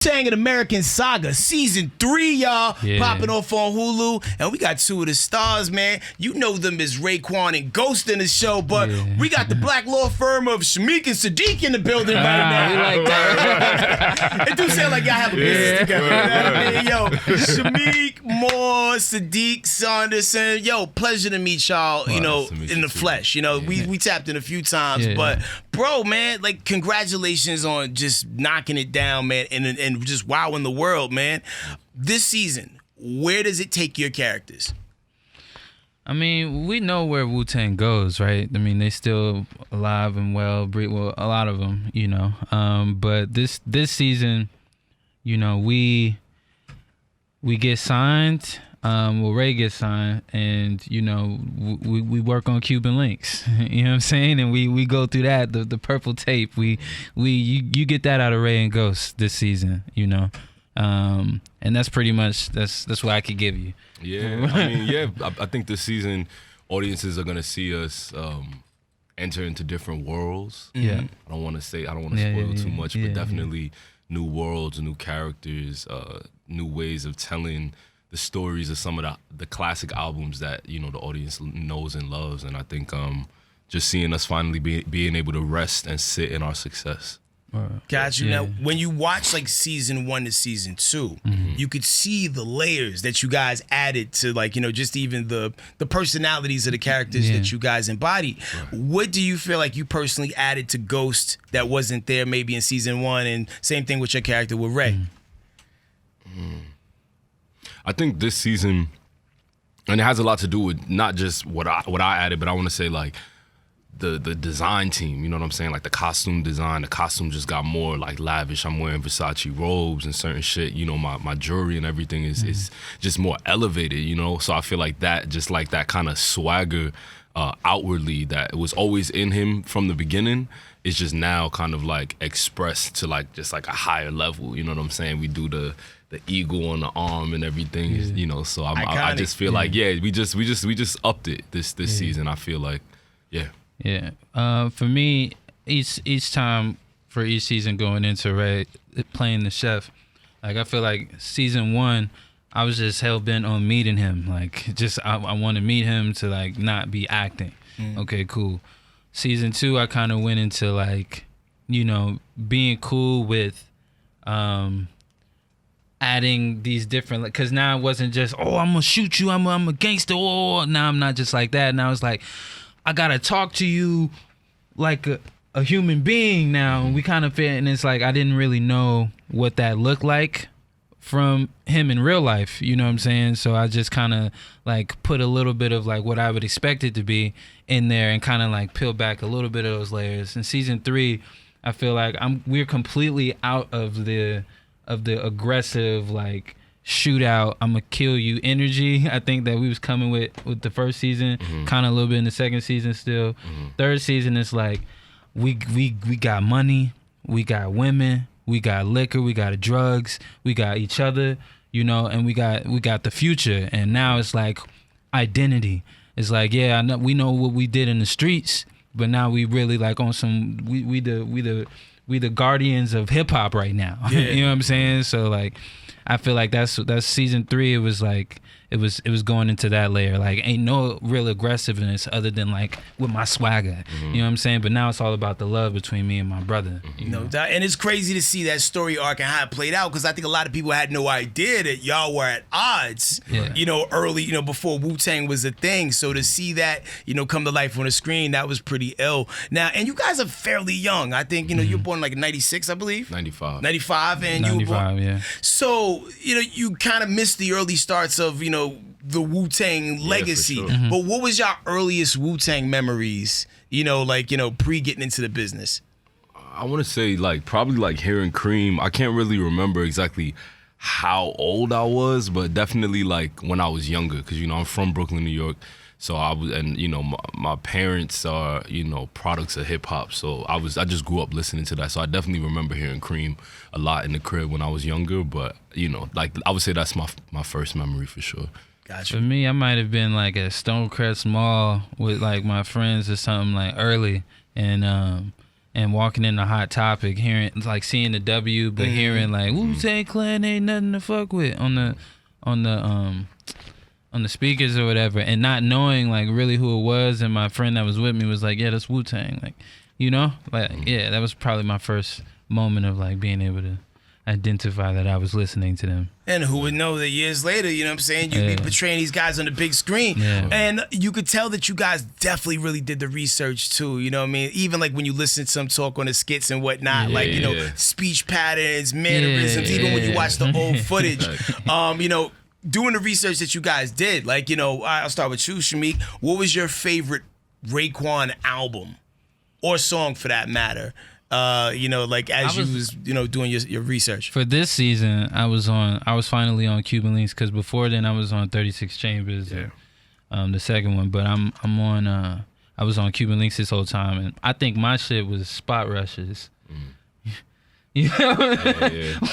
Wu-Tang and American Saga season 3, y'all, popping off on Hulu, and we got two of the stars, man. You know them as Raekwon and Ghost in the show, but we got the black law firm of Shameik and Siddiq in the building right now. We like that. It do sound like y'all have a business together. You know what I mean? Yo, Shameik, Moore, Siddiq, Saunderson. Yo, pleasure to meet y'all. You know, in the flesh. You know, we tapped in a few times, but bro, man, like congratulations on just knocking it down, man, and just wowing the world, man. This season, where does it take your characters? I mean, we know where Wu-Tang goes, right? I mean, they still alive and well, a lot of them, you know. But this season, you know, we get signed. Ray gets signed, and you know, we work on Cuban links. You know what I'm saying? And we go through that, the purple tape. You get that out of Ray and Ghost this season, you know. And that's pretty much that's what I could give you. Yeah, I mean, I think this season audiences are gonna see us enter into different worlds. Yeah, I don't want to spoil too much, but definitely new worlds, new characters, new ways of telling the stories of some of the classic albums that, you know, the audience knows and loves. And I think just seeing us finally being able to rest and sit in our success. Got you. Now, when you watch like season 1 to season 2, you could see the layers that you guys added to, like, you know, just even the personalities of the characters that you guys embodied. What do you feel like you personally added to Ghost that wasn't there maybe in season 1, and same thing with your character with Ray? I think this season, and it has a lot to do with not just what I added, but I want to say like the design team. You know what I'm saying? Like the costume design. The costume just got more like lavish. I'm wearing Versace robes and certain shit. You know, my jewelry and everything is just more elevated. You know, so I feel like that, just like that kind of swagger outwardly that was always in him from the beginning, is just now kind of like expressed to like just like a higher level. You know what I'm saying? We do the eagle on the arm and everything, you know. So I just feel like we just upped it this season. I feel like, for me, each time for each season going into Ray playing the chef, like I feel like season 1, I was just hell bent on meeting him. Like just I want to meet him to like not be acting. Okay, cool. Season 2, I kind of went into like, you know, being cool with adding these different, because now it wasn't just, oh, I'm gonna shoot you, I'm a gangster, oh, now I'm not just like that. Now it's like, I gotta talk to you like a human being now. And we kind of fit, and it's like I didn't really know what that looked like from him in real life, you know what I'm saying? So I just kind of like put a little bit of like what I would expect it to be in there, and kind of like peel back a little bit of those layers. In season 3, I feel like we're completely out of the aggressive like shootout, I'm gonna kill you energy. I think that we was coming with the first season, kind of a little bit in the second season still. Third season is like we got money, we got women, we got liquor, we got drugs, we got each other, you know, and we got the future. And now it's like identity. It's like, I know, we know what we did in the streets, but now we really like on some we the guardians of hip hop right now. You know what I'm saying? So like, I feel like that's season 3. It was like it was going into that layer. Like ain't no real aggressiveness other than like with my swagger. You know what I'm saying? But now it's all about the love between me and my brother. You know? And it's crazy to see that story arc and how it played out, because I think a lot of people had no idea that y'all were at odds. You know, early, you know, before Wu-Tang was a thing. So to see that, you know, come to life on the screen, that was pretty ill. Now, and you guys are fairly young. I think, you know, you're born like in 96, I believe. 95. 95, and 95, you were born. Yeah. So, you know, you kind of missed the early starts of, you know, the Wu-Tang legacy. For sure. But what was your earliest Wu-Tang memories, you know, like, you know, pre getting into the business? I want to say like probably like hearing Cream. I can't really remember exactly how old I was, but definitely like when I was younger, because, you know, I'm from Brooklyn, New York. So I was, and you know, my parents are, you know, products of hip hop. So I just grew up listening to that. So I definitely remember hearing Cream a lot in the crib when I was younger. But you know, like I would say that's my first memory for sure. Gotcha. For me, I might have been like at Stonecrest Mall with like my friends or something like early, and and walking in the Hot Topic, hearing like seeing the W, but hearing like Wu-Tang Clan ain't nothing to fuck with on the speakers or whatever, and not knowing like really who it was, and my friend that was with me was like, yeah, that's Wu-Tang, like, you know, like yeah, that was probably my first moment of like being able to identify that I was listening to them. And who would know that years later, you know what I'm saying, you'd be portraying these guys on the big screen. And you could tell that you guys definitely really did the research too, you know what I mean? Even like when you listen to some talk on the skits and whatnot, like, you know, speech patterns, mannerisms, even when you watch the old footage, you know, doing the research that you guys did, like, you know, I'll start with you, Shameik. What was your favorite Raekwon album or song for that matter? You know, like as you was, you know, doing your research. For this season, I was finally on Cuban Links, because before then I was on 36 Chambers, the second one. But I'm on I was on Cuban Links this whole time, and I think my shit was Spot Rushes. You know,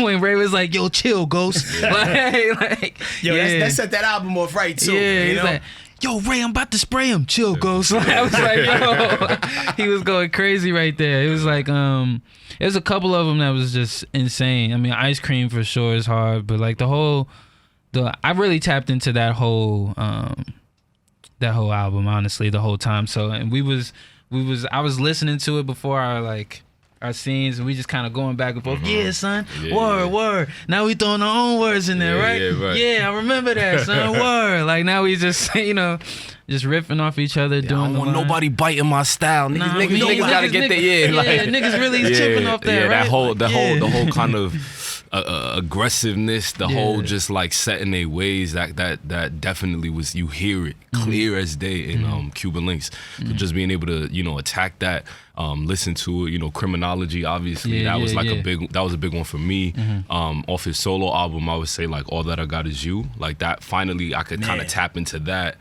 when Ray was like, "Yo, chill, Ghost," like, yo, that set that album off right too. Yeah, you know? Like, yo, Ray, I'm about to spray him. Chill, Ghost. I was like, yo, he was going crazy right there. It was like, there's a couple of them that was just insane. I mean, Ice Cream for sure is hard, but like I really tapped into that whole album, honestly, the whole time. So, and I was listening to it before our scenes, and we just kind of going back and forth. Yeah, son. Word. Now we throwing our own words in there, right? Yeah, I remember that, son. Word. Like now we just, you know, just riffing off each other, doing. I don't want nobody biting my style. Niggas gotta get there. Niggas really tripping off that, right? The whole kind of aggressiveness, the whole just like setting their ways. That definitely was, you hear it clear as day in Cuban Links. So just being able to, you know, attack that. Listen to it, you know, Criminology, obviously. That was a big one for me. Off his solo album, I would say like All That I Got Is You. Like that, finally I could kind of tap into that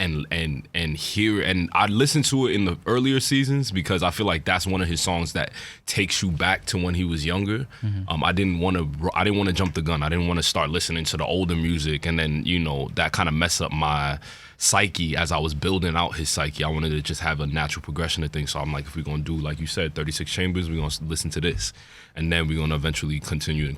and hear it. And I listened to it in the earlier seasons because I feel like that's one of his songs that takes you back to when he was younger. I didn't want to jump the gun. I didn't want to start listening to the older music, and then, you know, that kind of mess up my psyche as I was building out his psyche. I wanted to just have a natural progression of things. So I'm like, if we're going to do, like you said, 36 Chambers, we're going to listen to this. And then we're going to eventually continue.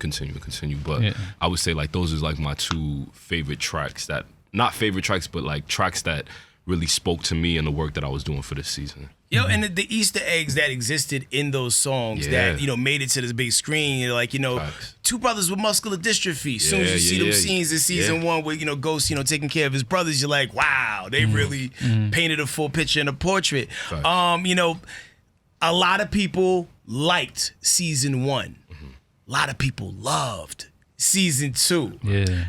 But I would say like those are like my two favorite tracks that, not favorite tracks, but like tracks that really spoke to me and the work that I was doing for this season. Yo, and the Easter eggs that existed in those songs that, you know, made it to this big screen. You're like, you know, two brothers with muscular dystrophy. As soon as you see them scenes in season one with, you know, Ghost, you know, taking care of his brothers, you're like, wow, they really painted a full picture and a portrait. You know, a lot of people liked season one. A lot of people loved season two.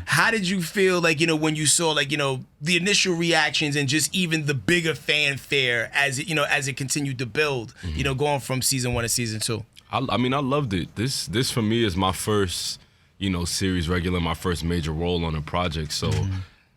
How did you feel, like, you know, when you saw, like, you know, the initial reactions and just even the bigger fanfare as it, you know, as it continued to build, you know, going from season one to season two? I mean, I loved it. This for me is my first, you know, series regular, my first major role on a project. So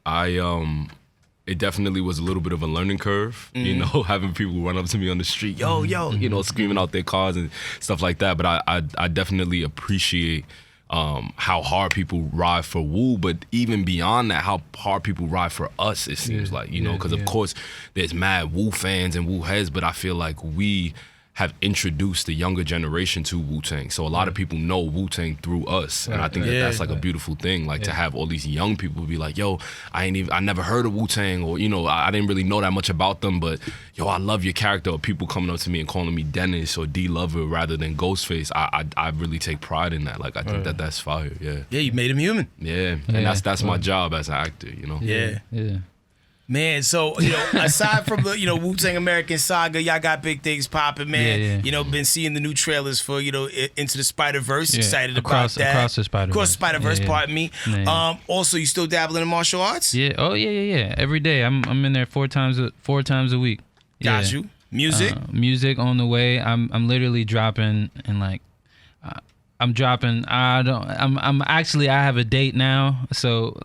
it definitely was a little bit of a learning curve, you know, having people run up to me on the street, yo, you know, screaming out their cars and stuff like that. But I definitely appreciate how hard people ride for Wu, but even beyond that, how hard people ride for us, it seems like, you know, because of course there's mad Wu fans and Wu heads, but I feel like we have introduced the younger generation to Wu-Tang. So a lot of people know Wu-Tang through us. And I think that's like a beautiful thing, like to have all these young people be like, yo, I never heard of Wu-Tang, or, you know, I didn't really know that much about them, but yo, I love your character. Or people coming up to me and calling me Dennis or D-Lover rather than Ghostface. I really take pride in that. Like, I think that's fire, Yeah, you made him human. And that's my job as an actor, you know? Man, so, you know, aside from the, you know, Wu-Tang American Saga, y'all got big things popping, man. You know, been seeing the new trailers for, you know, Into the Spider-Verse. Excited about that. Across the Spider-Verse. Across the Spider-Verse, pardon me. Also, you still dabbling in martial arts? Yeah. Every day. I'm in there four times a week. Got you. Music? Music on the way. I'm literally dropping, and like, I'm dropping. I have a date now, so.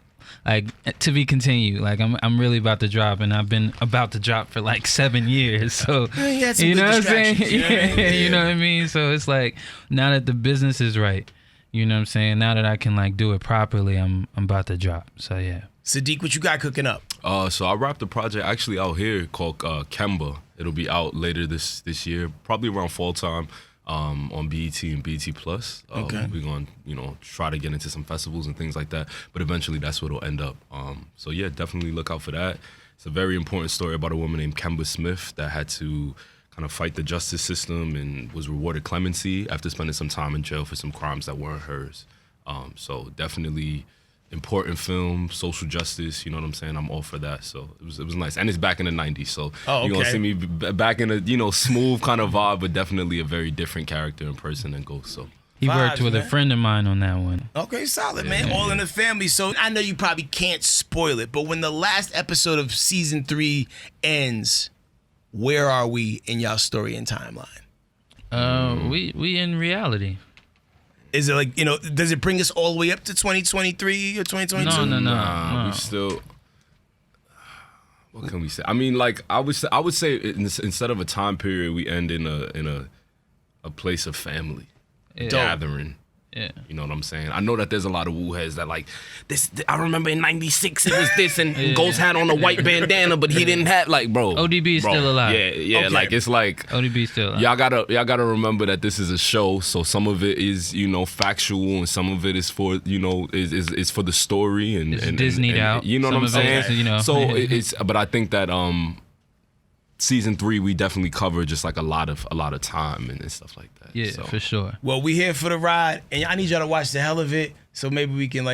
Like, to be continued. Like, I'm really about to drop, and I've been about to drop for like 7 years. So you know what I'm saying? You know what I mean? So it's like, now that the business is right, you know what I'm saying? Now that I can like do it properly, I'm about to drop. So yeah. Siddiq, what you got cooking up? So I wrapped a project actually out here called Kemba. It'll be out later this year, probably around fall time, on BET and BET Plus. Okay. We're going to, try to get into some festivals and things like that, but eventually that's what it'll end up. So yeah, definitely look out for that. It's a very important story about a woman named Kemba Smith that had to kind of fight the justice system and was rewarded clemency after spending some time in jail for some crimes that weren't hers. So definitely important film, social justice, you know what I'm saying? I'm all for that. So it was nice. And it's back in the 90s, so you're going to see me back in a, smooth kind of vibe, but definitely a very different character in person than Ghost. So he worked with a friend of mine on that one. Okay, solid, man. All in the family. So I know you probably can't spoil it, but when the last episode of season 3 ends, where are we in y'all story and timeline? We in reality. Is it like, does it bring us all the way up to 2023 or 2022? No. We still, what can we say? I mean, like, I would say instead of a time period, we end in a place of family, gathering. Yeah. You know what I'm saying? I know that there's a lot of Wu heads that like, this, I remember in 96 it was this and Ghost had on a white bandana, but he didn't have, like, bro. ODB is still alive. Yeah, Okay. like, it's like, ODB still alive. y'all gotta remember that this is a show, so some of it is, factual and some of it is for, is for the story and Disneyed out. You know Some what I'm of saying? it is, So it's, but I think that season 3 we definitely covered just like a lot of time and stuff like that. Yeah, so. for sure. Well, we here for the ride, and I need y'all to watch the hell of it, so maybe we can,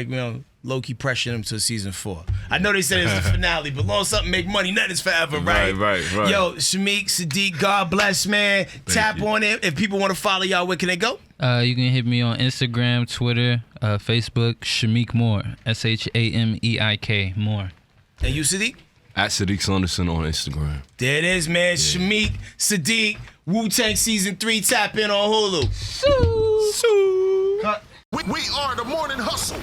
low-key pressure them to season 4. I know they said it's the finale, but long something make money, nothing's forever, right? Right. Yo, Shameik, Siddiq, God bless, man. Tap on it. If people want to follow y'all, where can they go? You can hit me on Instagram, Twitter, Facebook, Shameik Moore, SHAMEIK Moore. And you, Siddiq? At Siddiq Saunderson on Instagram. There it is, man. Yeah. Shameik, Siddiq, Wu-Tang season 3. Tap in on Hulu. We are the morning hustle.